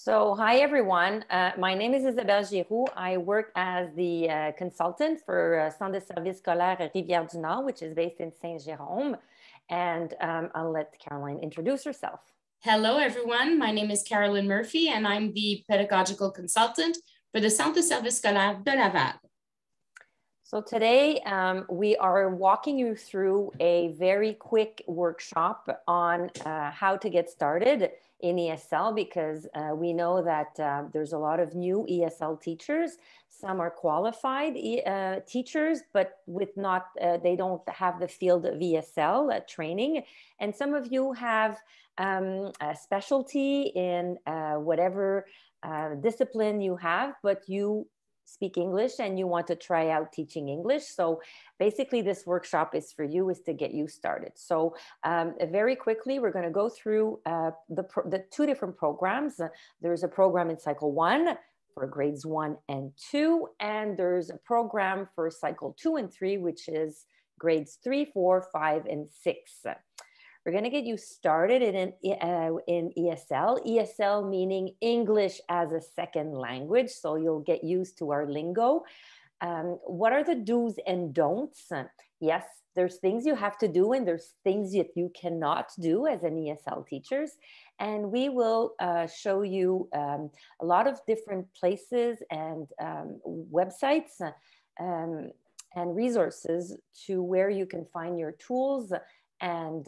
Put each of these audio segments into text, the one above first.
So, hi everyone. My name is Isabelle Giroux. I work as the consultant for Centre de Service Scolaire Rivière-du-Nord, which is based in Saint-Jérôme. And I'll let Caroline introduce herself. Hello, everyone. My name is Carolyn Murphy, and I'm the pedagogical consultant for the Centre de Service Scolaire de Laval. So today we are walking you through a very quick workshop on how to get started in ESL, because we know that there's a lot of new ESL teachers. Some are qualified teachers, but with not, they don't have the field of ESL training. And some of you have a specialty in whatever discipline you have, but you speak English and you want to try out teaching English. So basically this workshop is for you, is to get you started. So very quickly, we're going to go through the two different programs. There's a program in cycle 1 for grades 1 and 2, and there's a program for cycle 2 and 3, which is grades 3, 4, 5, and 6. We're going to get you started in ESL. ESL meaning English as a second language. So you'll get used to our lingo. What are the do's and don'ts? Yes, there's things you have to do and there's things that you cannot do as an ESL teachers. And we will show you a lot of different places and websites and resources to where you can find your tools and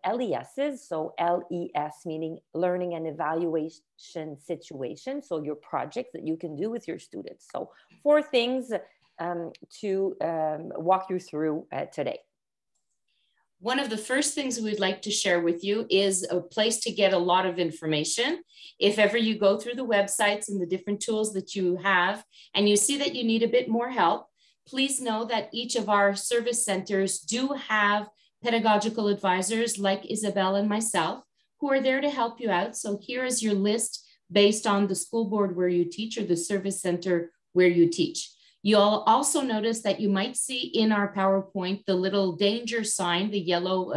LESs, so LES meaning learning and evaluation situation, so your projects that you can do with your students. So 4 things to walk you through today. One of the first things we'd like to share with you is a place to get a lot of information. If ever you go through the websites and the different tools that you have and you see that you need a bit more help, please know that each of our service centers do have pedagogical advisors like Isabelle and myself who are there to help you out. So here is your list based on the school board where you teach or the service center where you teach. You'll also notice that you might see in our PowerPoint the little danger sign, the yellow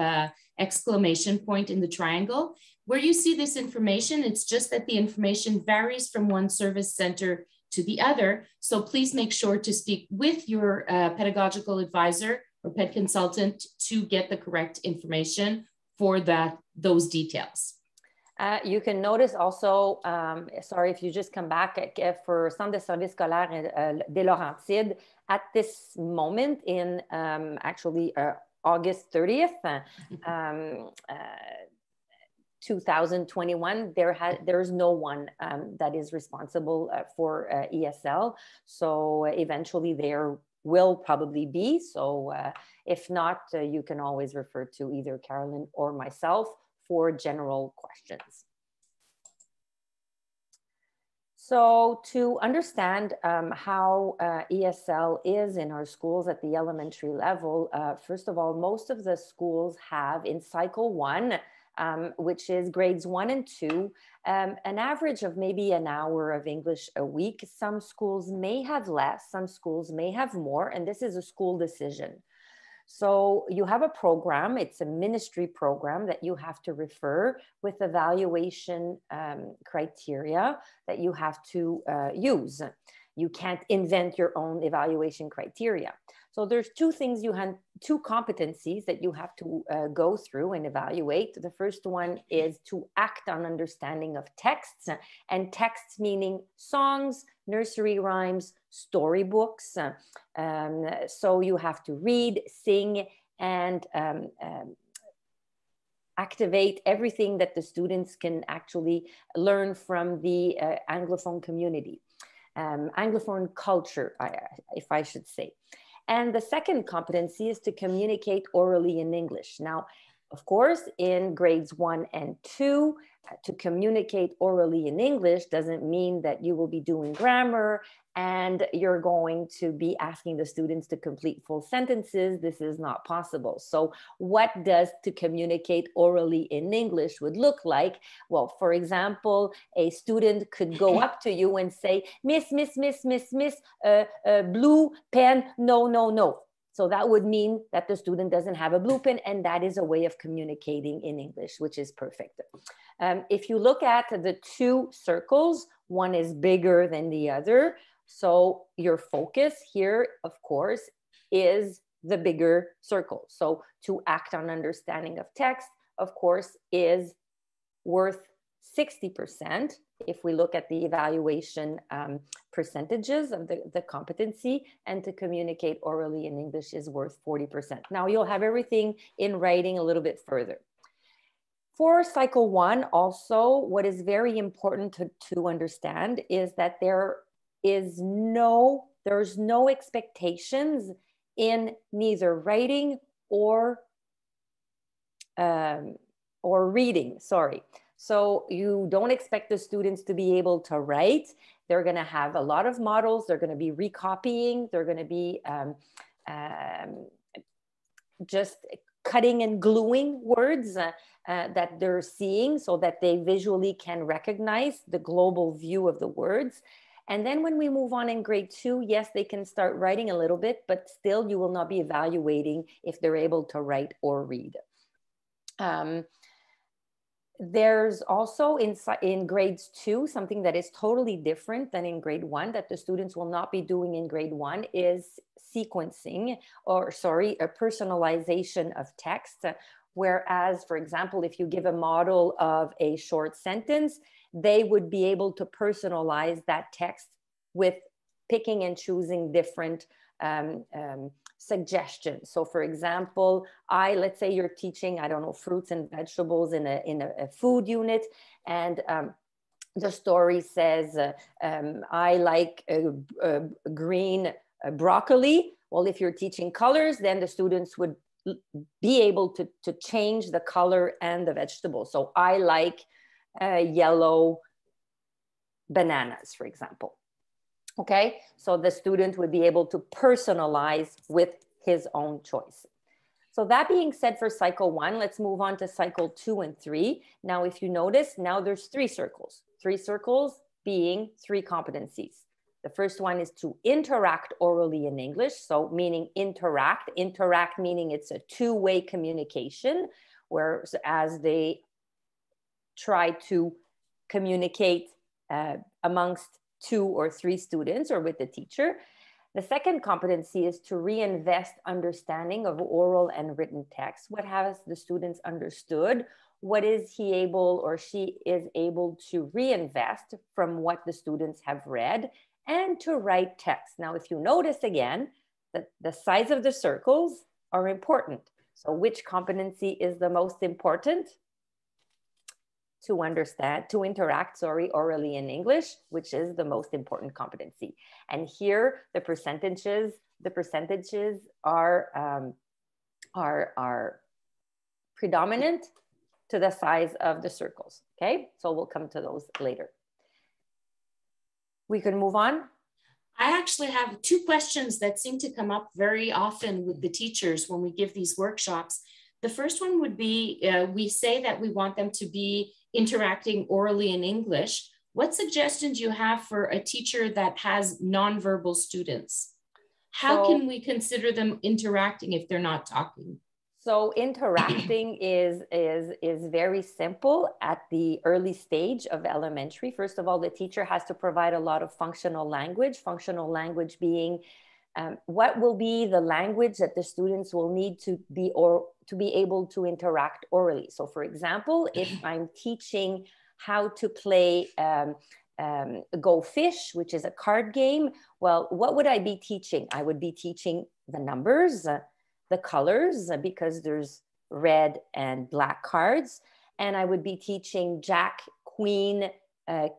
exclamation point in the triangle. Where you see this information, it's just that the information varies from one service center to the other. So please make sure to speak with your pedagogical advisor or ped consultant to get the correct information for those details. You can notice also, sorry if you just come back, for Centre de Service Scolaire des Laurentides, at this moment in actually August 30th, 2021, there's no one that is responsible for ESL. So eventually there will probably be. So if not, you can always refer to either Carolyn or myself for general questions. So to understand how ESL is in our schools at the elementary level, first of all, most of the schools have in cycle 1, which is grades 1 and 2, an average of maybe an hour of English a week. Some schools may have less, some schools may have more, and this is a school decision. So you have a program, it's a ministry program that you have to refer with evaluation criteria that you have to use. You can't invent your own evaluation criteria. So there's 2 things you have, 2 competencies that you have to go through and evaluate. The first one is to act on understanding of texts, and texts meaning songs, nursery rhymes, storybooks. So you have to read, sing, and activate everything that the students can actually learn from the Anglophone community, Anglophone culture, if I should say. And the second competency is to communicate orally in English. Now, of course, in grades 1 and 2, to communicate orally in English doesn't mean that you will be doing grammar and you're going to be asking the students to complete full sentences. This is not possible. So what does to communicate orally in English would look like? Well, for example, a student could go up to you and say, Miss, blue pen, no. So that would mean that the student doesn't have a blue pen, and that is a way of communicating in English, which is perfect. If you look at the two circles, one is bigger than the other. So your focus here, of course, is the bigger circle. So to act on understanding of text, of course, is worth 60% if we look at the evaluation percentages of the competency, and to communicate orally in English is worth 40%. Now you'll have everything in writing a little bit further. For cycle 1 also, what is very important to understand is that there's no expectations in neither writing or reading, sorry. So you don't expect the students to be able to write. They're going to have a lot of models. They're going to be recopying. They're going to be just cutting and gluing words that they're seeing so that they visually can recognize the global view of the words. And then when we move on in grade 2, yes, they can start writing a little bit, but still you will not be evaluating if they're able to write or read. There's also in grades 2, something that is totally different than in grade 1 that the students will not be doing in grade 1 is sequencing, or sorry, a personalization of text. Whereas, for example, if you give a model of a short sentence, they would be able to personalize that text with picking and choosing different suggestions. So for example, let's say you're teaching, I don't know, fruits and vegetables in a food unit, and the story says, I like green broccoli. Well, if you're teaching colors, then the students would be able to change the color and the vegetable. So I like yellow bananas, for example. Okay, so the student would be able to personalize with his own choice. So that being said, for cycle 1, let's move on to cycle 2 and 3. Now, if you notice, now there's 3 circles being 3 competencies. The first one is to interact orally in English. So meaning interact meaning it's a two-way communication, whereas as they try to communicate amongst 2 or 3 students or with the teacher. The second competency is to reinvest understanding of oral and written text. What has the students understood? What is he able or she is able to reinvest from what the students have read, and to write text. Now, if you notice again, that the size of the circles are important. So which competency is the most important? To understand, to interact, orally in English, which is the most important competency. And here the percentages are predominant to the size of the circles. Okay, so we'll come to those later. We can move on. I actually have 2 questions that seem to come up very often with the teachers when we give these workshops. The first one would be, we say that we want them to be interacting orally in English. What suggestions do you have for a teacher that has nonverbal students? How can we consider them interacting if they're not talking? So interacting is very simple at the early stage of elementary. First of all, the teacher has to provide a lot of functional language being what will be the language that the students will need to be able to interact orally. So for example, if I'm teaching how to play Go Fish, which is a card game, well, what would I be teaching? I would be teaching the numbers, the colors, because there's red and black cards. And I would be teaching Jack, Queen,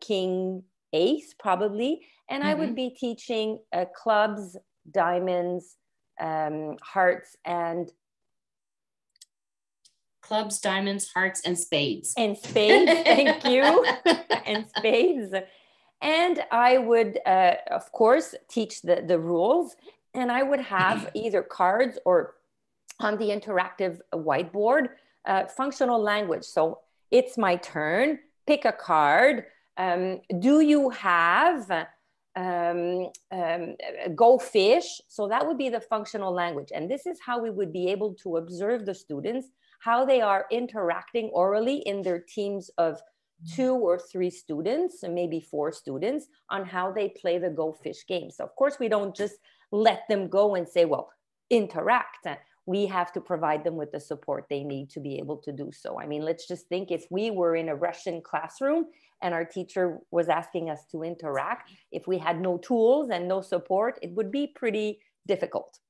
King, Ace, probably. And I would be teaching clubs, diamonds, hearts, and clubs, diamonds, hearts, and spades. And spades, thank you. And spades. And I would, of course, teach the rules. And I would have either cards or on the interactive whiteboard, functional language. So it's my turn, pick a card. Do you have go fish. So that would be the functional language. And this is how we would be able to observe the students, how they are interacting orally in their teams of 2 or 3 students, and maybe 4 students, on how they play the go fish game. So of course, we don't just let them go and say, well, interact. We have to provide them with the support they need to be able to do so. I mean, let's just think if we were in a Russian classroom and our teacher was asking us to interact, if we had no tools and no support, it would be pretty difficult.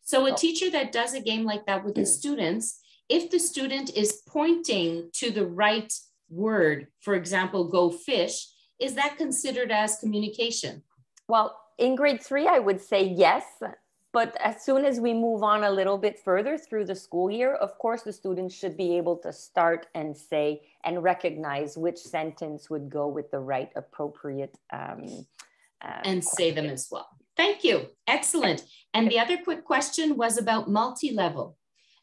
So a teacher that does a game like that with the students, if the student is pointing to the right word, for example, go fish, is that considered as communication? Well, in grade 3, I would say yes. But as soon as we move on a little bit further through the school year, of course, the students should be able to start and say and recognize which sentence would go with the right appropriate and say them as well. Thank you. Excellent. And the other quick question was about multi-level.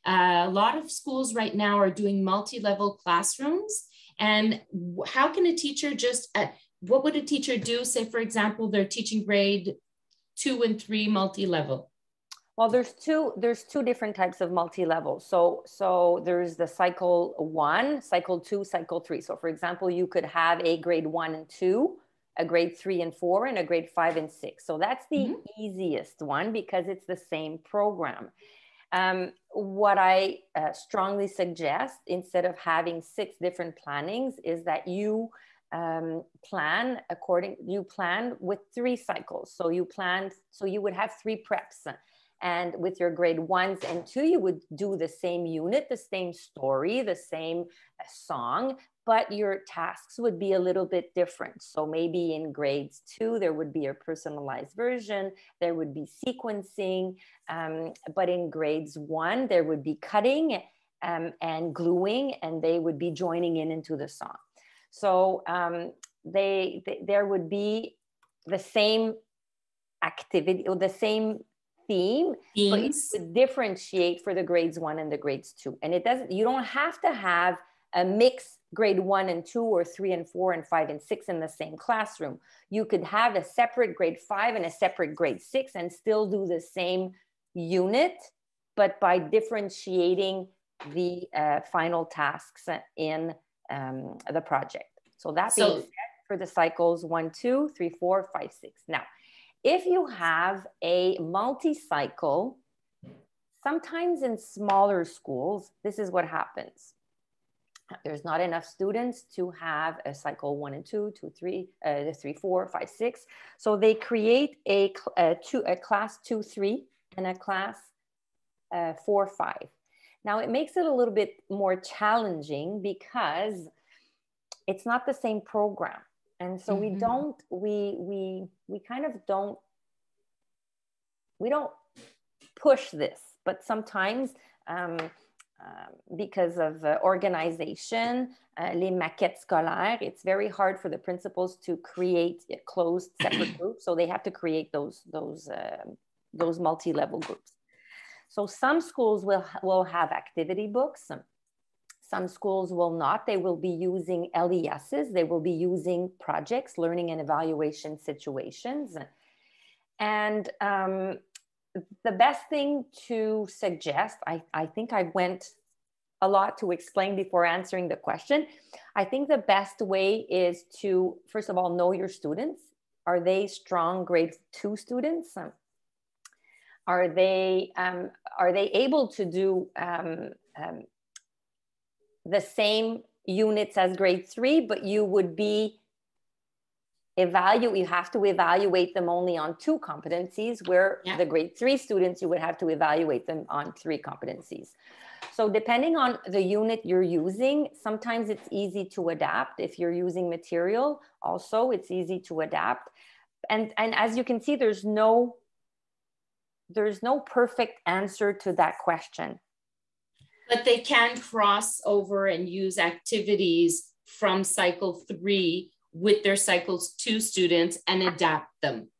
A lot of schools right now are doing multi-level classrooms. And how can a teacher just, what would a teacher do? Say, for example, they're teaching grade 2 and 3 multi-level. Well, there's two different types of multi-level. So there's the cycle 1, cycle 2, cycle 3. So for example, you could have a grade 1 and 2, a grade 3 and 4, and a grade 5 and 6. So that's the easiest one because it's the same program. What I strongly suggest, instead of having 6 different plannings, is that you plan with 3 cycles. So you would have 3 preps. And with your grade 1s and 2, you would do the same unit, the same story, the same song, but your tasks would be a little bit different. So maybe in grades 2, there would be a personalized version, there would be sequencing, but in grades 1, there would be cutting and gluing, and they would be joining into the song. So there would be the same activity or the same theme, but you would differentiate for the grades 1 and the grades 2. And you don't have to have a mix grade 1 and 2 or 3 and 4 and 5 and 6 in the same classroom. You could have a separate grade 5 and a separate grade 6 and still do the same unit, but by differentiating the final tasks in the project. So that being said, for the cycles 1, 2, 3, 4, 5, 6. Now, if you have a multi-cycle, sometimes in smaller schools, this is what happens. There's not enough students to have a cycle 1 and 2, 2, 3, 3, 4, 5, 6. So they create a class 2, 3 and a class 4, 5. Now it makes it a little bit more challenging because it's not the same program. And so we don't push this, but sometimes because of organization, les maquettes scolaires, it's very hard for the principals to create a closed separate groups. So they have to create those multi-level groups. So some schools will have activity books. Some schools will not. They will be using LESs. They will be using projects, learning and evaluation situations. And the best thing to suggest, I think I went a lot to explain before answering the question. I think the best way is to, first of all, know your students. Are they strong grade 2 students? Are they able to do the same units as grade 3, but you would be you have to evaluate them only on 2 competencies, where the grade 3 students, you would have to evaluate them on 3 competencies. So depending on the unit you're using, sometimes it's easy to adapt. If you're using material, also it's easy to adapt. And as you can see, there's no perfect answer to that question. But they can cross over and use activities from cycle 3 with their cycles 2 students and adapt them.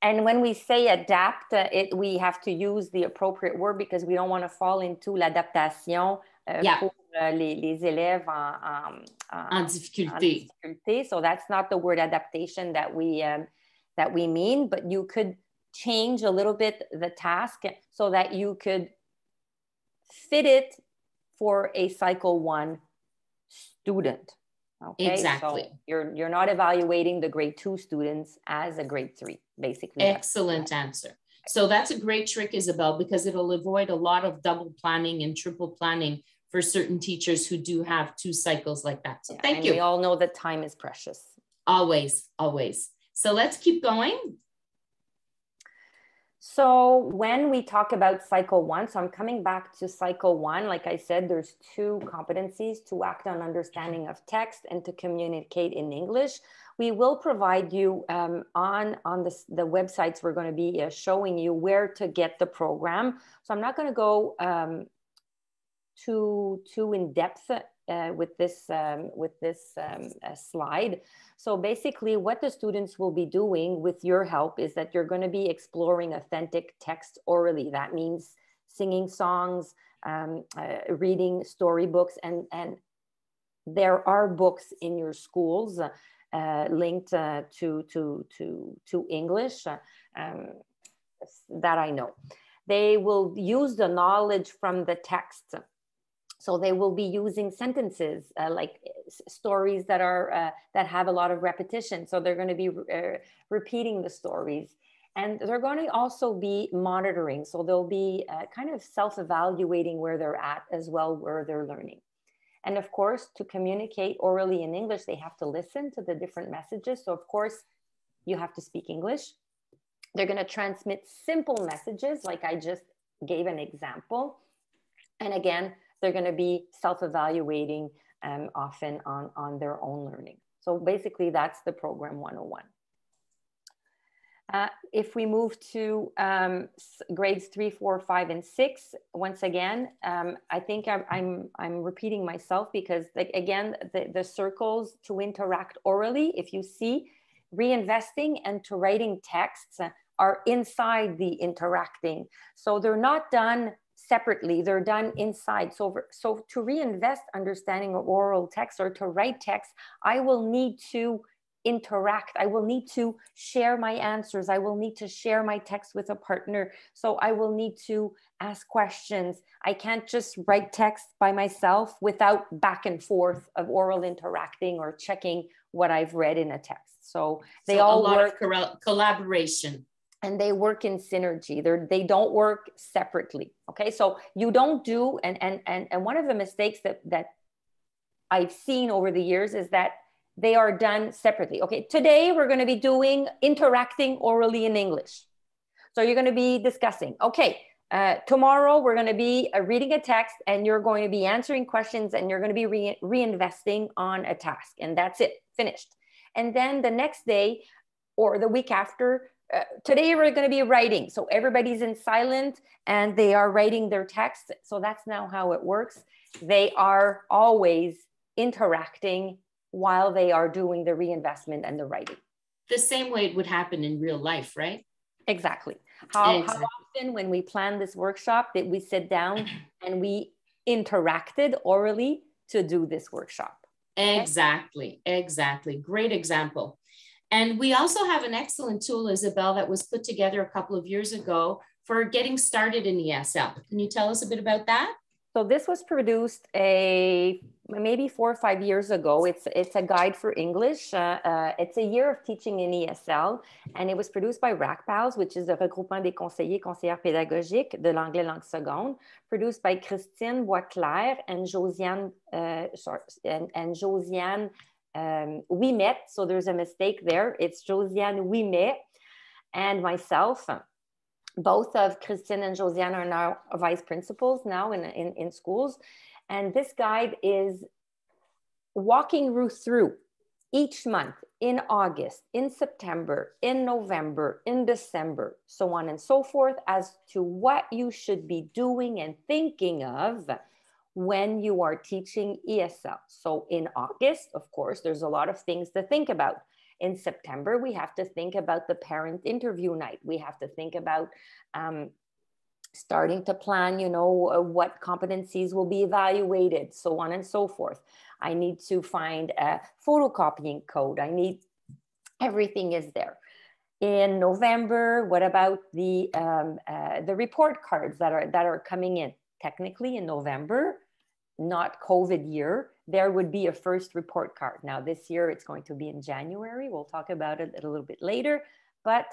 And when we say adapt, we have to use the appropriate word because we don't want to fall into l'adaptation pour les élèves en difficulté. So that's not the word adaptation that we that we mean, but you could change a little bit the task so that you could fit it for a cycle 1 student. Okay, exactly. so you're not evaluating the grade 2 students as a grade 3, basically. Excellent answer. So that's a great trick, Isabel, because it'll avoid a lot of double planning and triple planning for certain teachers who do have 2 cycles like that. So thank you. We all know that time is precious. Always, always. So let's keep going. So when we talk about cycle 1, so I'm coming back to cycle 1, like I said, there's 2 competencies: to act on understanding of text and to communicate in English. We will provide you on the websites we're going to be showing you where to get the program. So I'm not going to go too in depth with this slide. So basically what the students will be doing with your help is that you're going to be exploring authentic text orally. That means singing songs, reading storybooks, and there are books in your schools linked to English that I know. They will use the knowledge from the text. So they will be using sentences like stories that are that have a lot of repetition. So they're going to be repeating the stories, and they're going to also be monitoring. So they'll be kind of self-evaluating where they're at as well, where they're learning. And of course, to communicate orally in English, they have to listen to the different messages. So of course, you have to speak English. They're going to transmit simple messages, like I just gave an example. And again, they're going to be self-evaluating often on their own learning. So basically, that's the program 101. If we move to grades 3, 4, 5, and 6, once again, I think I'm repeating myself because, like, again, the circles to interact orally, if you see, reinvesting and to writing texts are inside the interacting. So they're not done separately, they're done inside. So to reinvest understanding of oral text or to write text, I will need to interact. I will need to share my answers. I will need to share my text with a partner. So I will need to ask questions. I can't just write text by myself without back and forth of oral interacting or checking what I've read in a text. So they all work. A lot of collaboration. And they work in synergy. They don't work separately. Okay, so you don't do, and one of the mistakes that I've seen over the years is that they are done separately. Okay, today we're going to be doing interacting orally in English. So you're going to be discussing, okay, tomorrow we're going to be reading a text and you're going to be answering questions and you're going to be reinvesting on a task, and that's it, finished. And then the next day or the week after, today we're going to be writing. So everybody's in silent and they are writing their text. So that's now how it works. They are always interacting while they are doing the reinvestment and the writing. The same way it would happen in real life, right? Exactly. How often when we plan this workshop did we sit down and we interacted orally to do this workshop? Exactly, exactly. Great example. And we also have an excellent tool, Isabel, that was put together a couple of years ago for getting started in ESL. Can you tell us a bit about that? So this was produced maybe 4 or 5 years ago. It's a guide for English. It's a year of teaching in ESL, and it was produced by RACPALS, which is the Regroupement des conseillers conseillères pédagogiques de l'anglais langue seconde, produced by Christine Boisclair and Josiane Ouimet. So there's a mistake there. It's Josiane Ouimet and myself. Both of Christine and Josiane are now vice principals now in schools. And this guide is walking you through each month in August, in September, in November, in December, so on and so forth, as to what you should be doing and thinking of when you are teaching ESL. So in August, of course, there's a lot of things to think about. In September, we have to think about the parent interview night. We have to think about starting to plan, what competencies will be evaluated, so on and so forth. I need to find a photocopying code. Everything is there. in November, what about the report cards that are coming in? Technically in November, not COVID year, there would be a first report card. Now this year it's going to be in January. We'll talk about it a little bit later, but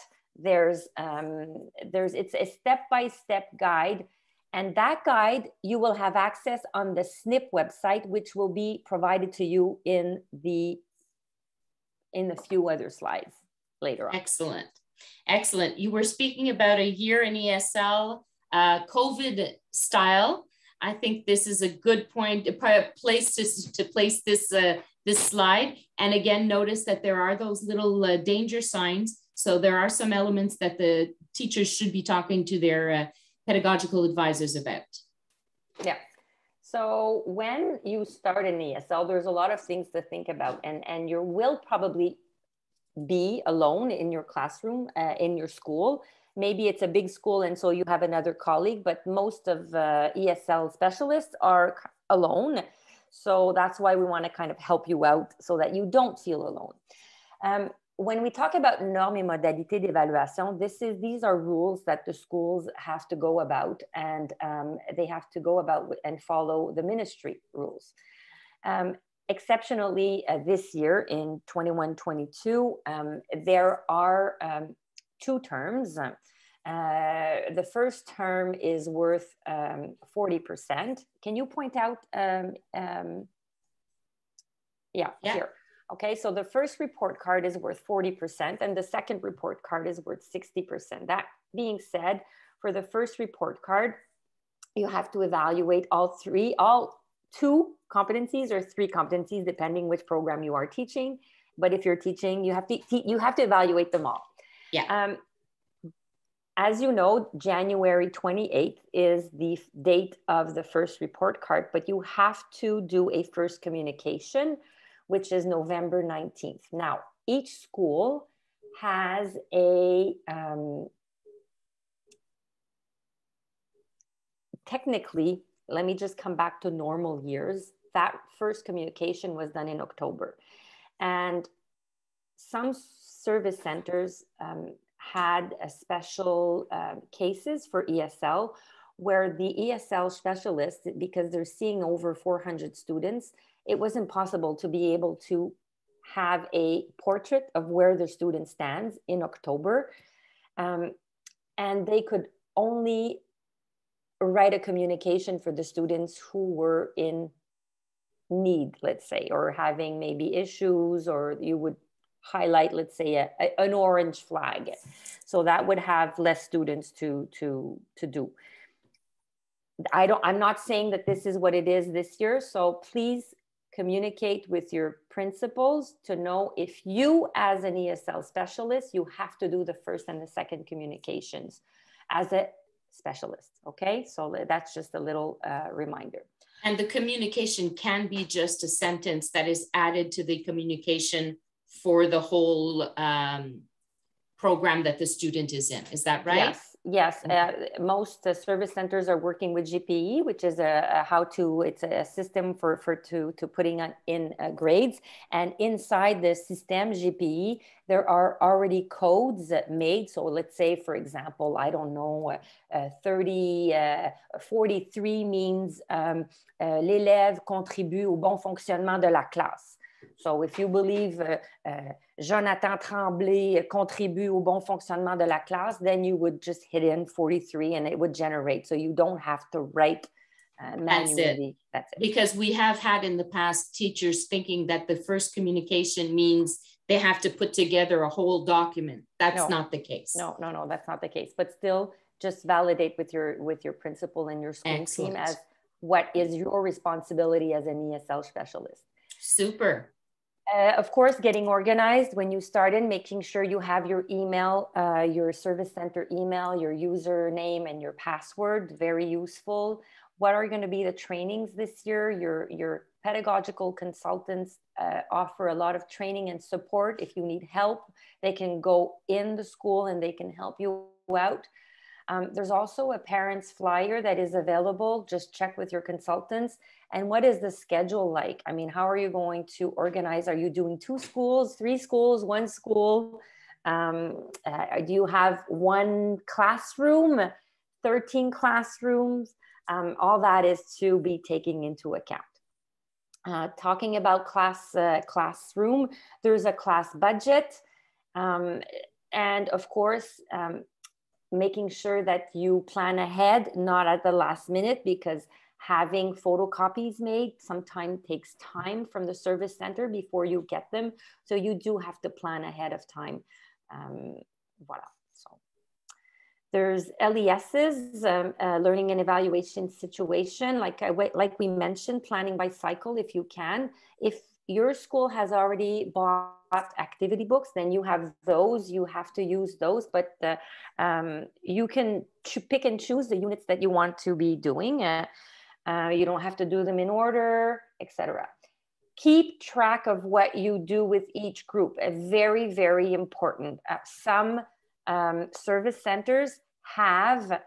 it's a step-by-step guide. And that guide, you will have access on the SNP website, which will be provided to you in a few other slides later on. Excellent. Excellent. You were speaking about a year in ESL, COVID style. I think this is a good point, a place to place this slide. And again, notice that there are those little danger signs. So there are some elements that the teachers should be talking to their pedagogical advisors about. Yeah. So when you start in ESL, there's a lot of things to think about, and you will probably be alone in your classroom, in your school. Maybe it's a big school and so you have another colleague, but most of ESL specialists are alone. So that's why we want to kind of help you out so that you don't feel alone. When we talk about normes et modalités d'évaluation, these are rules that the schools have to go about, and they have to go about and follow the ministry rules. Exceptionally, this year in 21-22, there are two terms. The first term is worth 40%. Can you point out? Yeah, here. Okay, so the first report card is worth 40% and the second report card is worth 60%. That being said, for the first report card, you have to evaluate all two competencies or three competencies, depending which program you are teaching. But if you're teaching, you have to evaluate them all. Yeah. As you know, January 28th is the date of the first report card, but you have to do a first communication, which is November 19th. Now, each school has technically, let me just come back to normal years. That first communication was done in October. And some service centers had a special cases for ESL, where the ESL specialists, because they're seeing over 400 students, it was impossible to be able to have a portrait of where the student stands in October. And they could only write a communication for the students who were in need, let's say, or having maybe issues, or you would highlight, let's say, an orange flag. So that would have less students to do. I'm not saying that this is what it is this year. So please communicate with your principals to know if you, as an ESL specialist, you have to do the first and the second communications as a specialist. Okay, so that's just a little reminder. And the communication can be just a sentence that is added to the communication for the whole program that the student is in. Is that right? Yes. Most service centers are working with GPE, which is it's a system for putting in grades. And inside the system GPE, there are already codes made. So let's say, for example, I don't know, 43 means l'élève contribue au bon fonctionnement de la classe. So if you believe Jonathan Tremblay contribue au bon fonctionnement de la classe, then you would just hit in 43 and it would generate. So you don't have to write manually. That's it. Because we have had in the past teachers thinking that the first communication means they have to put together a whole document. That's not the case. No, that's not the case. But still, just validate with your principal and your school team as what is your responsibility as an ESL specialist. Super. Of course, getting organized when you start in, making sure you have your email, your service center email, your username and your password, very useful. What are going to be the trainings this year? Your pedagogical consultants offer a lot of training and support. If you need help, they can go in the school and they can help you out. There's also a parents flyer that is available. Just check with your consultants. And what is the schedule like? I mean, how are you going to organize? Are you doing 2 schools, 3 schools, 1 school? Do you have one classroom, 13 classrooms? All that is to be taken into account. Talking about classroom, there's a class budget. And of course, making sure that you plan ahead, not at the last minute, because having photocopies made sometimes takes time from the service center before you get them. So you do have to plan ahead of time. Voilà. So there's LESs, learning and evaluation situation, like we mentioned, planning by cycle if you can. If your school has already bought activity books, then you have those, you have to use those, but you can pick and choose the units that you want to be doing. You don't have to do them in order, etc. Keep track of what you do with each group. Very, very important. Some service centers have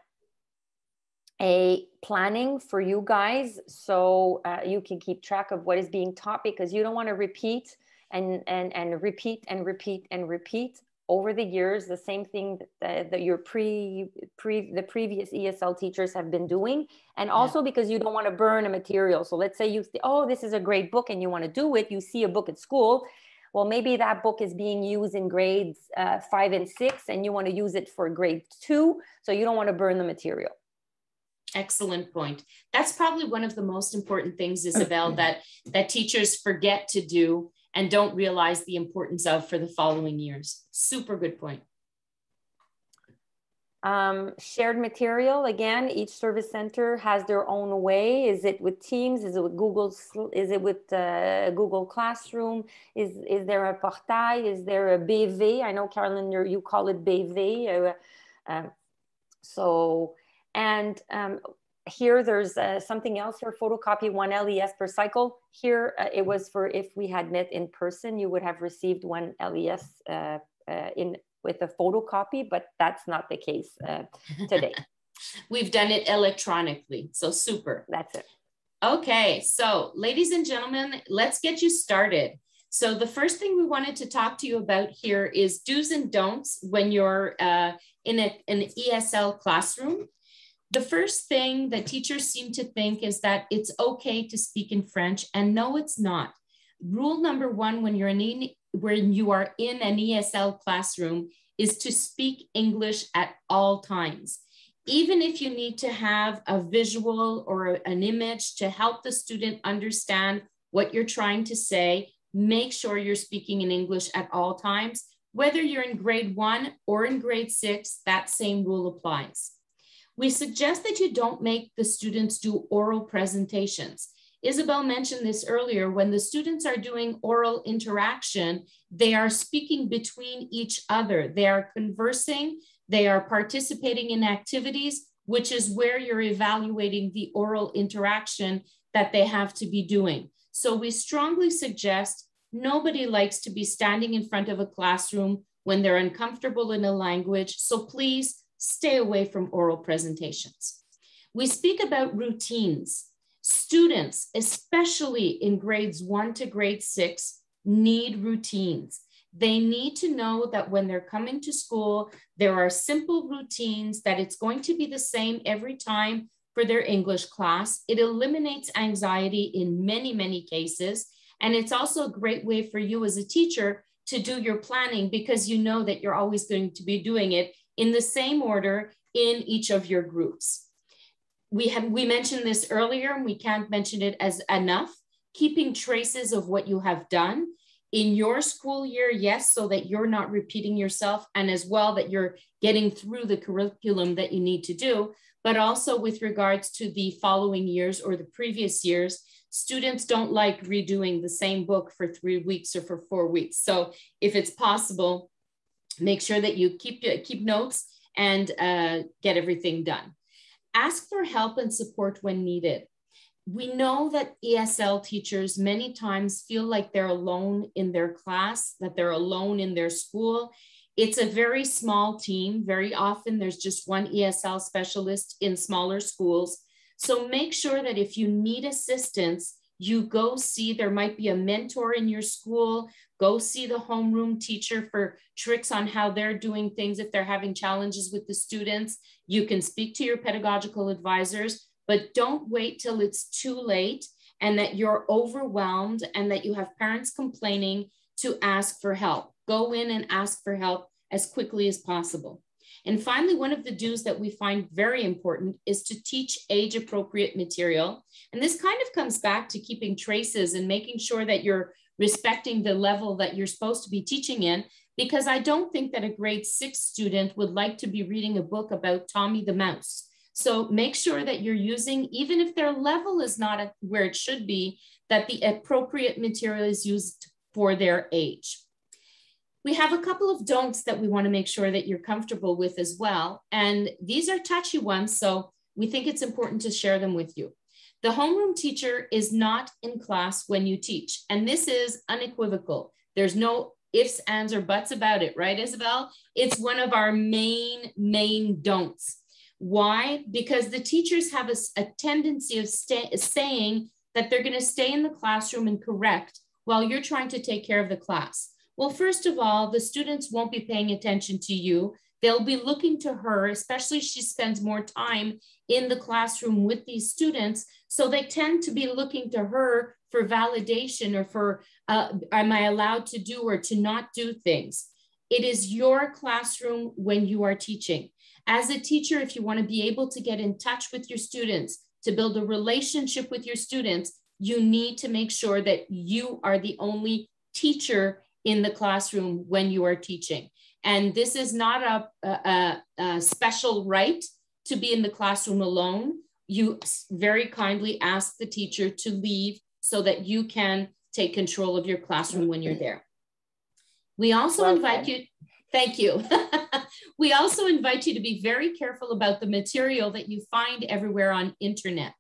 a planning for you guys, so you can keep track of what is being taught, because you don't want to repeat and repeat and repeat and repeat over the years the same thing that the previous ESL teachers have been doing. And also because you don't want to burn a material. So let's say you think, oh, this is a great book and you want to do it. You see a book at school. Well, maybe that book is being used in grades 5 and 6 and you want to use it for grade 2. So you don't want to burn the material. Excellent point. That's probably one of the most important things, Isabel, that teachers forget to do and don't realize the importance of for the following years. Super good point. Shared material, again, each service center has their own way. Is it with Teams? Is it with Google? Is it with Google Classroom? Is there a portail? Is there a BV? I know, Carolyn, you call it BV. Here there's something else here, photocopy 1 LES per cycle. Here it was for if we had met in person, you would have received 1 LES with a photocopy, but that's not the case today. We've done it electronically, so super. That's it. Okay, so ladies and gentlemen, let's get you started. So the first thing we wanted to talk to you about here is do's and don'ts when you're in an ESL classroom. The first thing that teachers seem to think is that it's okay to speak in French, and no, it's not. Rule number 1 when you are in an ESL classroom is to speak English at all times. Even if you need to have a visual or an image to help the student understand what you're trying to say, make sure you're speaking in English at all times. Whether you're in grade 1 or in grade 6, that same rule applies. We suggest that you don't make the students do oral presentations. Isabel mentioned this earlier. When the students are doing oral interaction, they are speaking between each other. They are conversing, they are participating in activities, which is where you're evaluating the oral interaction that they have to be doing. So we strongly suggest nobody likes to be standing in front of a classroom when they're uncomfortable in a language. So please stay away from oral presentations. We speak about routines. Students, especially in grades 1 to grade 6, need routines. They need to know that when they're coming to school, there are simple routines, that it's going to be the same every time for their English class. It eliminates anxiety in many, many cases. And it's also a great way for you as a teacher to do your planning, because you know that you're always going to be doing it in the same order in each of your groups. We mentioned this earlier, and we can't mention it as enough. Keeping traces of what you have done in your school year, yes, so that you're not repeating yourself, and as well that you're getting through the curriculum that you need to do, but also with regards to the following years or the previous years. Students don't like redoing the same book for 3 weeks or for 4 weeks. So if it's possible, make sure that you keep notes and get everything done. Ask for help and support when needed. We know that ESL teachers many times feel like they're alone in their class, that they're alone in their school. It's a very small team. Very often there's just one ESL specialist in smaller schools. So make sure that if you need assistance, you go see, there might be a mentor in your school, go see the homeroom teacher for tricks on how they're doing things. If they're having challenges with the students, you can speak to your pedagogical advisors, but don't wait till it's too late and that you're overwhelmed and that you have parents complaining to ask for help. Go in and ask for help as quickly as possible. And finally, one of the do's that we find very important is to teach age-appropriate material. And this kind of comes back to keeping traces and making sure that you're respecting the level that you're supposed to be teaching in, because I don't think that a grade 6 student would like to be reading a book about Tommy the Mouse. So make sure that you're using, even if their level is not at where it should be, that the appropriate material is used for their age. We have a couple of don'ts that we want to make sure that you're comfortable with as well. And these are touchy ones, so we think it's important to share them with you. The homeroom teacher is not in class when you teach. And this is unequivocal. There's no ifs, ands, or buts about it, right, Isabel? It's one of our main don'ts. Why? Because the teachers have a tendency of saying that they're going to stay in the classroom and correct while you're trying to take care of the class. Well, first of all, the students won't be paying attention to you. They'll be looking to her, especially if she spends more time in the classroom with these students. So they tend to be looking to her for validation or for, am I allowed to do or to not do things? It is your classroom when you are teaching. As a teacher, if you want to be able to get in touch with your students, to build a relationship with your students, you need to make sure that you are the only teacher in the classroom when you are teaching. And this is not a special right to be in the classroom alone. You very kindly ask the teacher to leave so that you can take control of your classroom when you're there. We also invite you, thank you. We also invite you to be very careful about the material that you find everywhere on internet.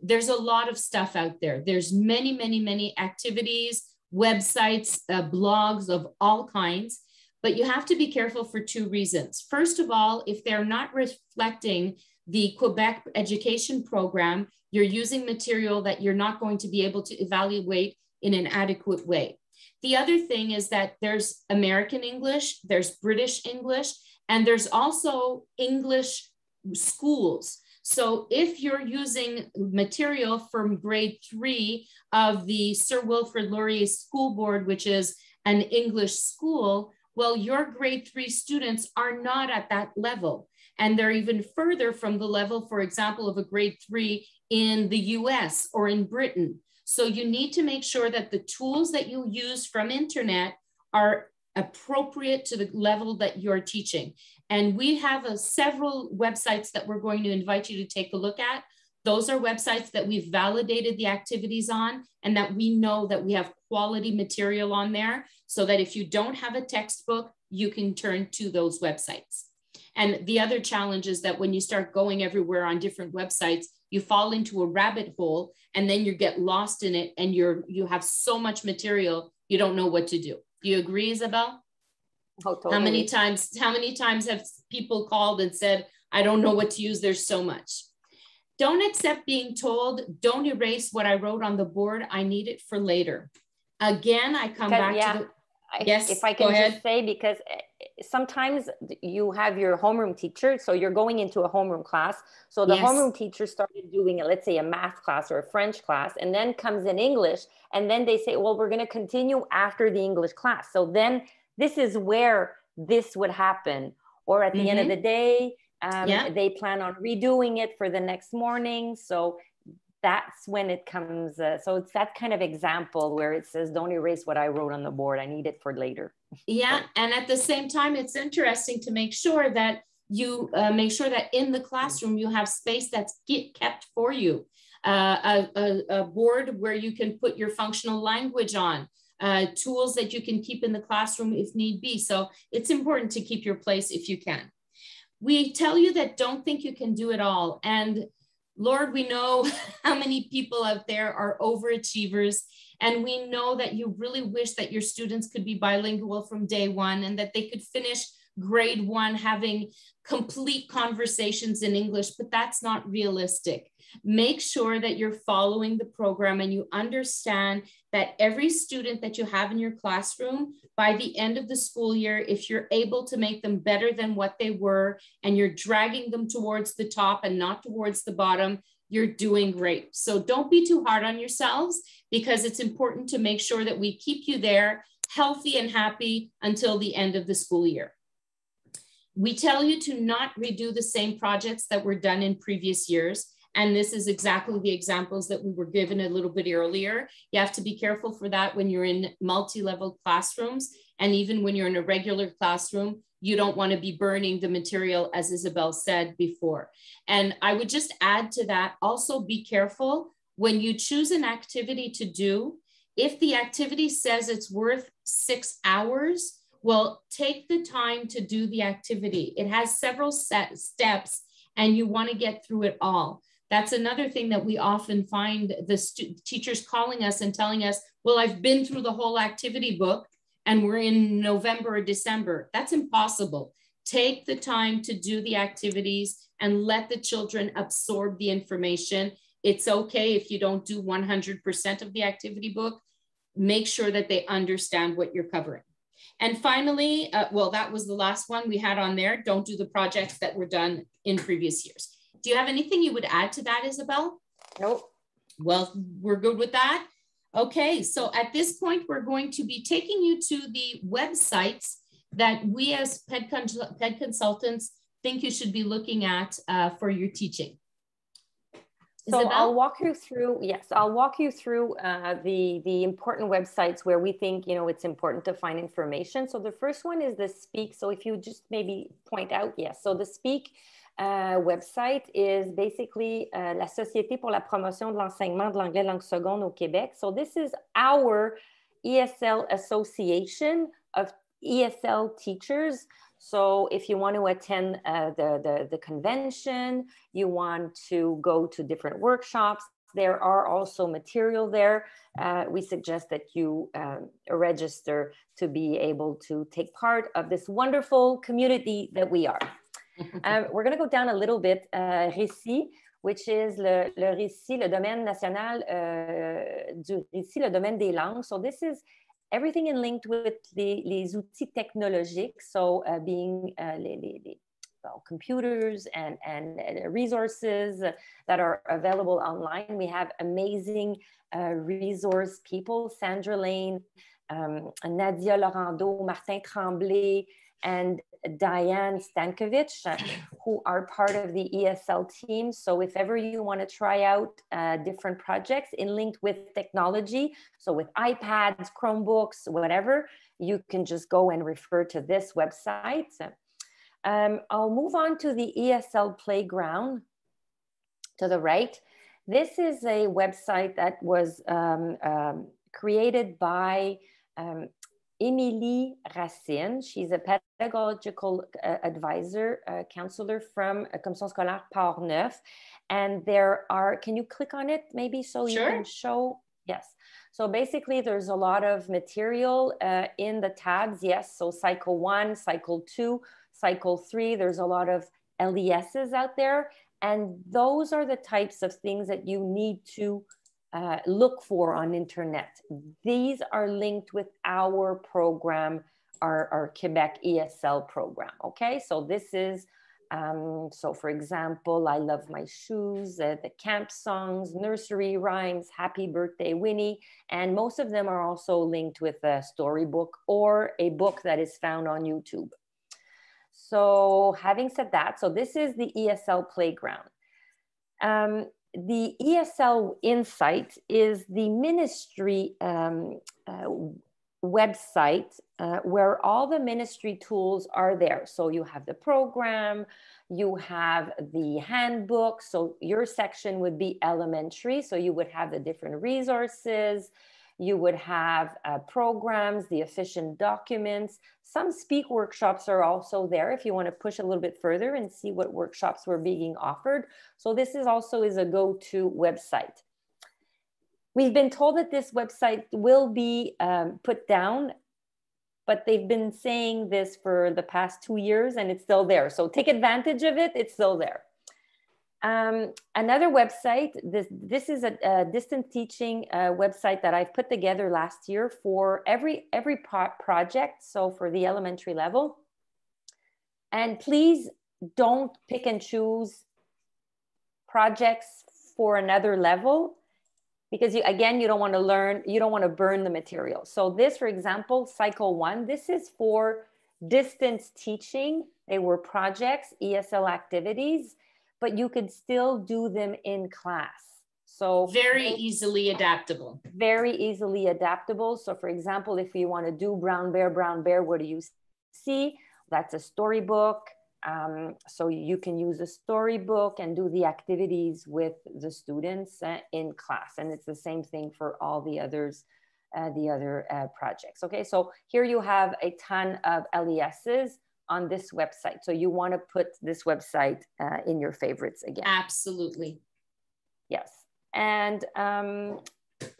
There's a lot of stuff out there. There's many activities, websites, blogs of all kinds, but you have to be careful for two reasons. First of all, if they're not reflecting the Quebec education program, you're using material that you're not going to be able to evaluate in an adequate way. The other thing is that there's American English, there's British English, and there's also English schools. So if you're using material from grade 3 of the Sir Wilfrid Laurier School Board, which is an English school, well, your grade 3 students are not at that level. And they're even further from the level, for example, of a grade 3 in the US or in Britain. So you need to make sure that the tools that you use from internet are appropriate to the level that you're teaching. And we have several websites that we're going to invite you to take a look at. Those are websites that we've validated the activities on and that we know that we have quality material on there so that if you don't have a textbook, you can turn to those websites. And the other challenge is that when you start going everywhere on different websites, you fall into a rabbit hole and then you get lost in it and you have so much material, you don't know what to do. Do you agree, Isabel? Oh, totally. How many times have people called and said, I don't know what to use, there's so much. Don't accept being told, don't erase what I wrote on the board, I need it for later. Again, I come back to the, yes, if I can just say, because sometimes you have your homeroom teacher, so you're going into a homeroom class. So the homeroom teacher started doing, let's say, a math class or a French class, and then comes in English, and then they say, well, we're going to continue after the English class. So then this is where this would happen. Or at the end of the day, they plan on redoing it for the next morning. So that's when it comes. So it's that kind of example where it says, don't erase what I wrote on the board. I need it for later. Yeah. And at the same time, it's interesting to make sure that you make sure that in the classroom, you have space that's kept for you. A board where you can put your functional language on, tools that you can keep in the classroom if need be. So it's important to keep your place if you can. We tell you that don't think you can do it all. And Lord, we know how many people out there are overachievers, and we know that you really wish that your students could be bilingual from day one and that they could finish grade 1 having complete conversations in English, but that's not realistic. Make sure that you're following the program and you understand that every student that you have in your classroom, by the end of the school year, if you're able to make them better than what they were and you're dragging them towards the top and not towards the bottom, you're doing great. So don't be too hard on yourselves, because it's important to make sure that we keep you there healthy and happy until the end of the school year. We tell you to not redo the same projects that were done in previous years. And this is exactly the examples that we were given a little bit earlier. You have to be careful for that when you're in multi-level classrooms. And even when you're in a regular classroom, you don't want to be burning the material, as Isabel said before. And I would just add to that, also be careful when you choose an activity to do. If the activity says it's worth 6 hours, well, take the time to do the activity. It has several steps and you want to get through it all. That's another thing that we often find the teachers calling us and telling us, well, I've been through the whole activity book and we're in November or December. That's impossible. Take the time to do the activities and let the children absorb the information. It's okay if you don't do 100% of the activity book. Make sure that they understand what you're covering. And finally, well, that was the last one we had on there. Don't do the projects that were done in previous years. Do you have anything you would add to that, Isabel? Nope. Well, we're good with that. Okay, so at this point, we're going to be taking you to the websites that we as PED consultants think you should be looking at for your teaching. So Isabel? I'll walk you through, yes, I'll walk you through the important websites where we think, you know, it's important to find information. So the first one is the Speak. So if you just maybe point out, yes. So the Speak website is basically la Société pour la promotion de l'enseignement de l'anglais langue seconde au Québec. So this is our ESL association of ESL teachers. So if you want to attend the convention, you want to go to different workshops, there are also material there. We suggest that you register to be able to take part of this wonderful community that we are. We're going to go down a little bit. Récit, which is le récit, le domaine national du récit, le domaine des langues. So this is everything in linked with les outils technologiques, so being computers and resources that are available online. We have amazing resource people, Sandra Lane, Nadia Laurando, Martin Tremblay, and Diane Stankovich, who are part of the ESL team. So if ever you want to try out different projects in linked with technology, so with iPads, Chromebooks, whatever, you can just go and refer to this website. I'll move on to the ESL Playground to the right. This is a website that was created by Émilie Racine. She's a pedagogical advisor, counselor from Commission Scolaire Port-Neuf. And there are, can you click on it maybe so Sure. you can show? Yes. So basically there's a lot of material in the tabs. Yes. So cycle 1, cycle 2, cycle 3, there's a lot of LESs out there. And those are the types of things that you need to look for on internet. These are linked with our program, our Quebec ESL program. Okay, so this is, so for example, I Love My Shoes, the camp songs, nursery rhymes, Happy Birthday Winnie, and most of them are also linked with a storybook or a book that is found on YouTube. So having said that, so this is the ESL Playground. The ESL Insight is the ministry website where all the ministry tools are there. So you have the program, you have the handbook. So your section would be elementary. So you would have the different resources. You would have programs, the efficient documents. Some Speak workshops are also there if you want to push a little bit further and see what workshops were being offered. So this is also a go-to website. We've been told that this website will be put down but they've been saying this for the past 2 years and it's still there. So take advantage of it, it's still there. Another website, this is a distance teaching website that I've put together last year for every project, so for the elementary level. And please don't pick and choose projects for another level, because you don't want to learn, you don't want to burn the material. So this, for example, cycle 1, this is for distance teaching. They were projects, ESL activities, but you could still do them in class. So very easily adaptable. Very easily adaptable. So for example, if you want to do brown bear, what do you see? That's a storybook. So you can use a storybook and do the activities with the students in class. And it's the same thing for all the others, the other projects. Okay, so here you have a ton of LESs on this website. So you want to put this website in your favorites again. Absolutely. Yes. And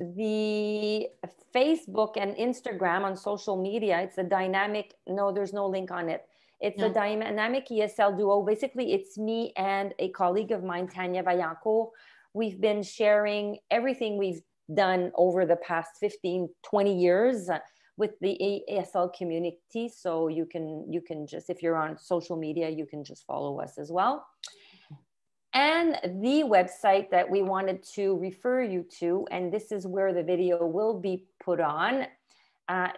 the Facebook and Instagram on social media, it's a dynamic, no, there's no link on it. It's a dynamic ESL duo. Basically, it's me and a colleague of mine, Tanya Vaillancourt. We've been sharing everything we've done over the past 15, 20 years with the ESL community. So you can just, if you're on social media, you can just follow us as well. And the website that we wanted to refer you to, and this is where the video will be put on.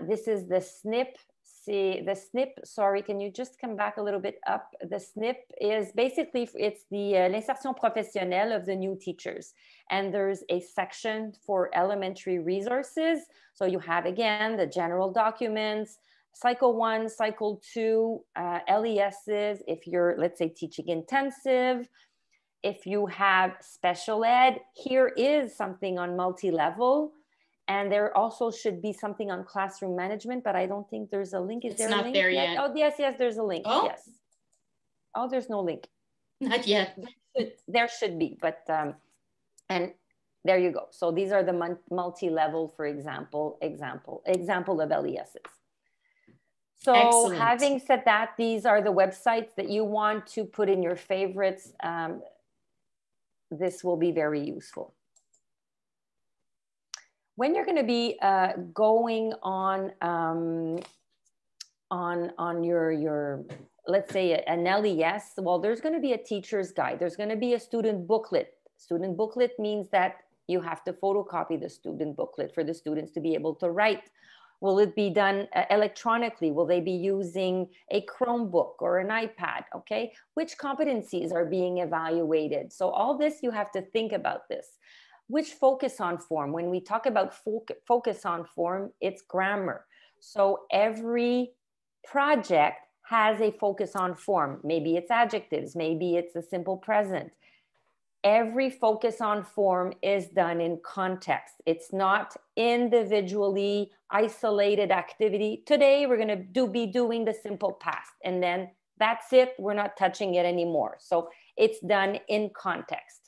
This is the SNP. See, the SNP, sorry, can you just come back a little bit up? The SNP is basically, it's the l'insertion professionnelle of the new teachers. And there's a section for elementary resources. So you have, again, the general documents, cycle 1, cycle 2, LESs, if you're, let's say, teaching intensive. If you have special ed, here is something on multi-level. And there also should be something on classroom management, but I don't think there's a link. Is there a link? It's not there yet. Oh, yes, there's a link. Oh. Yes. Oh, there's no link. Not yet. There should be, but, and there you go. So these are the multi-level, for example of LESs. So Excellent. Having said that, these are the websites that you want to put in your favorites. This will be very useful. When you're going to be going on your, let's say an LES, well, there's going to be a teacher's guide. There's going to be a student booklet. Student booklet means that you have to photocopy the student booklet for the students to be able to write. Will it be done electronically? Will they be using a Chromebook or an iPad? Okay, which competencies are being evaluated? So all this, you have to think about this. Which focus on form? When we talk about focus on form, it's grammar. So every project has a focus on form. Maybe it's adjectives, maybe it's a simple present. Every focus on form is done in context. It's not individually isolated activity. Today, we're going to be doing the simple past, and then that's it. We're not touching it anymore. So it's done in context.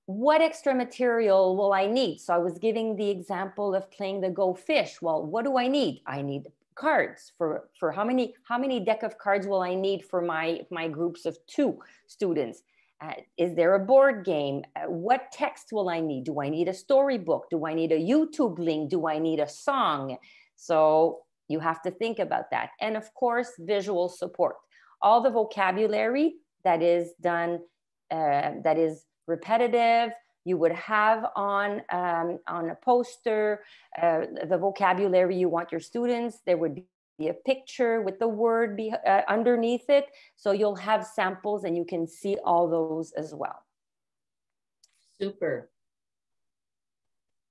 What extra material will I need? So I was giving the example of playing the Go Fish. Well, what do I need? I need cards for how many deck of cards will I need for my groups of 2 students? Is there a board game? What text will I need? Do I need a storybook? Do I need a YouTube link? Do I need a song? So you have to think about that. And of course, visual support. All the vocabulary that is done, that is repetitive, you would have on a poster, the vocabulary you want your students. There would be a picture with the word underneath it. So you'll have samples and you can see all those as well. Super.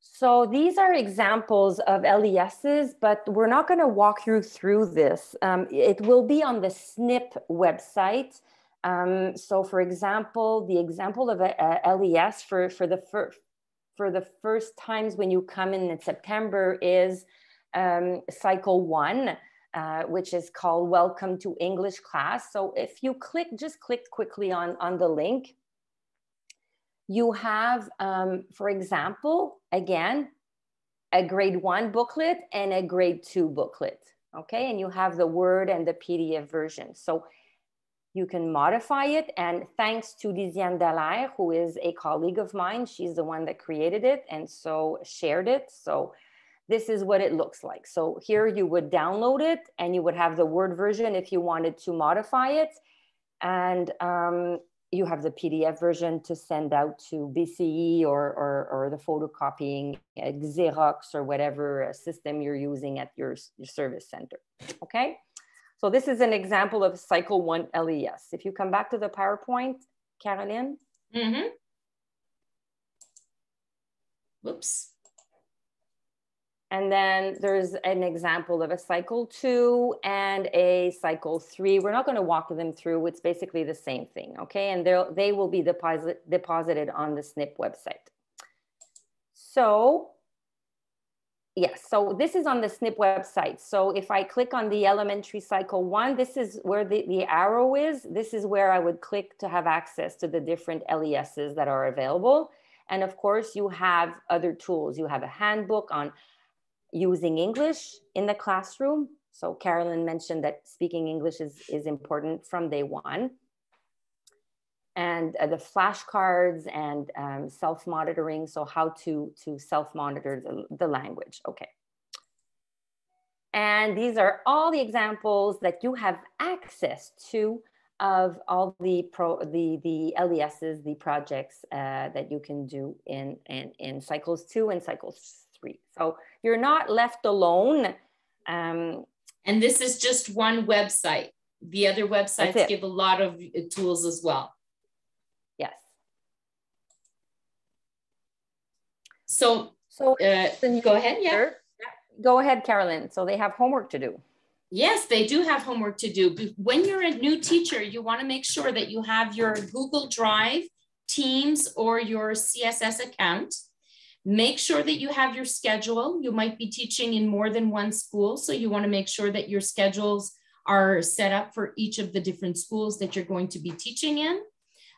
So these are examples of LESs, but we're not going to walk you through this. It will be on the SNP website. So for example, the example of a LES for the first times when you come in September is cycle 1, which is called Welcome to English Class. So if you just click quickly on the link, you have, for example, again, a grade 1 booklet and a grade 2 booklet. Okay, and you have the Word and the PDF version. So you can modify it. And thanks to Lisiane Dallaire, who is a colleague of mine, she's the one that created it and so shared it. So this is what it looks like. So here you would download it and you would have the Word version if you wanted to modify it. And you have the PDF version to send out to BCE or the photocopying Xerox or whatever system you're using at your service center. Okay. So this is an example of cycle 1 LES. If you come back to the PowerPoint, Carolyn. Mm-hmm. Whoops. And then there's an example of a cycle 2 and a cycle 3. We're not going to walk them through. It's basically the same thing, okay? And they will be deposited on the SNP website. So, yes, so this is on the SNP website. So if I click on the elementary cycle 1, this is where the arrow is. This is where I would click to have access to the different LESs that are available. And of course, you have other tools. You have a handbook on using English in the classroom. So Carolyn mentioned that speaking English is important from day 1. And the flashcards and self-monitoring. So how to self-monitor the language. Okay. And these are all the examples that you have access to of all the LESs, the projects that you can do in cycles 2 and cycles 3. So you're not left alone. And this is just one website. The other websites give a lot of tools as well. Yes. So go ahead. Yeah. Go ahead, Carolyn. So they have homework to do. Yes, they do have homework to do. When you're a new teacher, you want to make sure that you have your Google Drive, Teams, or your CSS account. Make sure that you have your schedule. You might be teaching in more than one school, so you want to make sure that your schedules are set up for each of the different schools that you're going to be teaching in.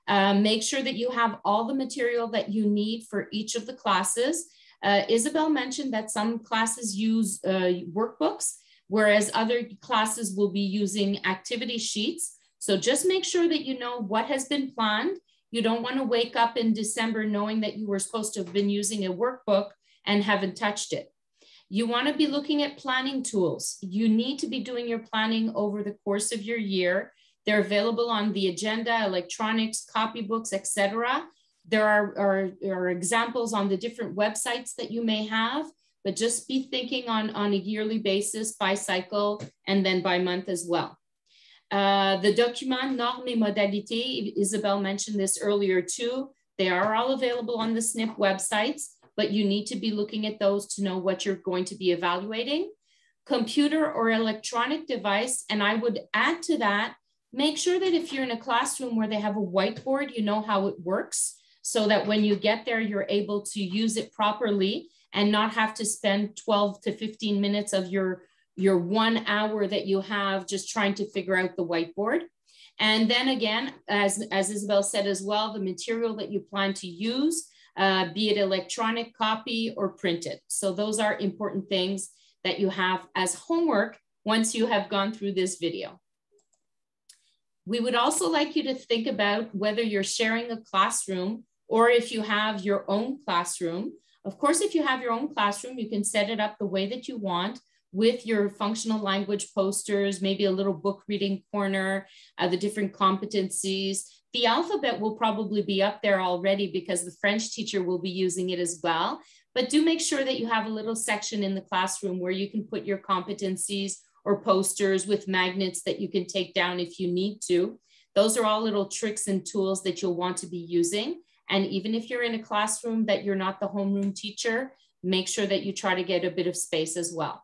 Make sure that you have all the material that you need for each of the classes. Isabel mentioned that some classes use workbooks, whereas other classes will be using activity sheets. So just make sure that you know what has been planned. You don't want to wake up in December knowing that you were supposed to have been using a workbook and haven't touched it. You want to be looking at planning tools. You need to be doing your planning over the course of your year. They're available on the agenda, electronics, copybooks, etc. There are examples on the different websites that you may have, but just be thinking on a yearly basis, by cycle, and then by month as well. The document normes et modalités, Isabel mentioned this earlier too. They are all available on the SNP websites, but you need to be looking at those to know what you're going to be evaluating. Computer or electronic device, and I would add to that, make sure that if you're in a classroom where they have a whiteboard, you know how it works, so that when you get there, you're able to use it properly and not have to spend 12 to 15 minutes of your 1 hour that you have just trying to figure out the whiteboard. And then again, as Isabel said as well, the material that you plan to use, be it electronic copy or printed. So those are important things that you have as homework once you have gone through this video. We would also like you to think about whether you're sharing a classroom or if you have your own classroom. Of course, if you have your own classroom, you can set it up the way that you want with your functional language posters, maybe a little book reading corner, the different competencies. The alphabet will probably be up there already because the French teacher will be using it as well. But do make sure that you have a little section in the classroom where you can put your competencies or posters with magnets that you can take down if you need to. Those are all little tricks and tools that you'll want to be using. And even if you're in a classroom that you're not the homeroom teacher, make sure that you try to get a bit of space as well.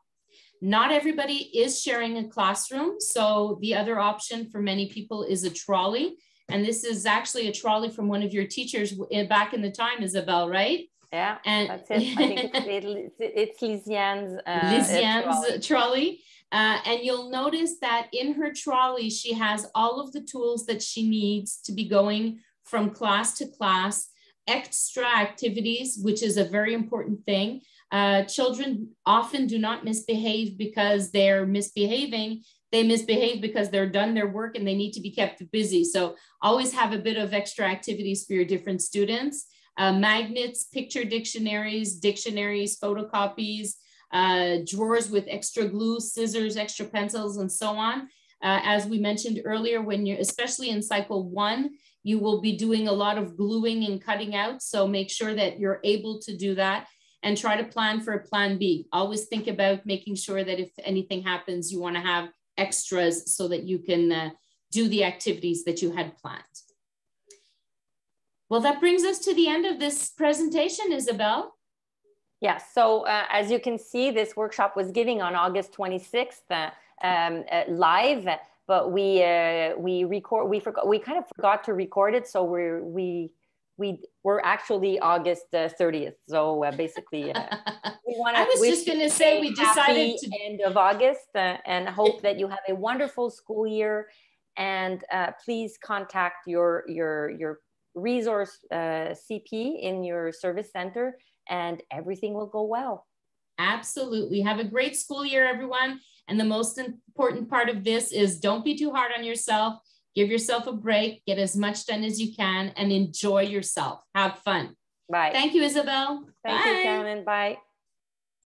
Not everybody is sharing a classroom. So the other option for many people is a trolley. And this is actually a trolley from one of your teachers back in the time, Isabel, right? Yeah, and that's it. I think it's Lisiane's trolley. And you'll notice that in her trolley, she has all of the tools that she needs to be going from class to class, extra activities, which is a very important thing. Children often do not misbehave because they're misbehaving. They misbehave because they're done their work and they need to be kept busy. So always have a bit of extra activities for your different students. Magnets, picture dictionaries, photocopies, drawers with extra glue, scissors, extra pencils, and so on. As we mentioned earlier, when you're, especially in cycle 1, you will be doing a lot of gluing and cutting out. So make sure that you're able to do that and try to plan for a plan B. Always think about making sure that if anything happens, you want to have extras so that you can do the activities that you had planned. Well, that brings us to the end of this presentation, Isabel. Yeah, so as you can see, this workshop was given on August 26th live, but we kind of forgot to record it, so we're actually August 30th. So basically, we want to. I was just going to say we decided to end of August and hope that you have a wonderful school year. And please contact your resource CP in your service center, and everything will go well. Absolutely. Have a great school year, everyone. And the most important part of this is don't be too hard on yourself. Give yourself a break, get as much done as you can, and enjoy yourself. Have fun. Bye. Thank you, Isabel. Thank you, Carolyn. Bye.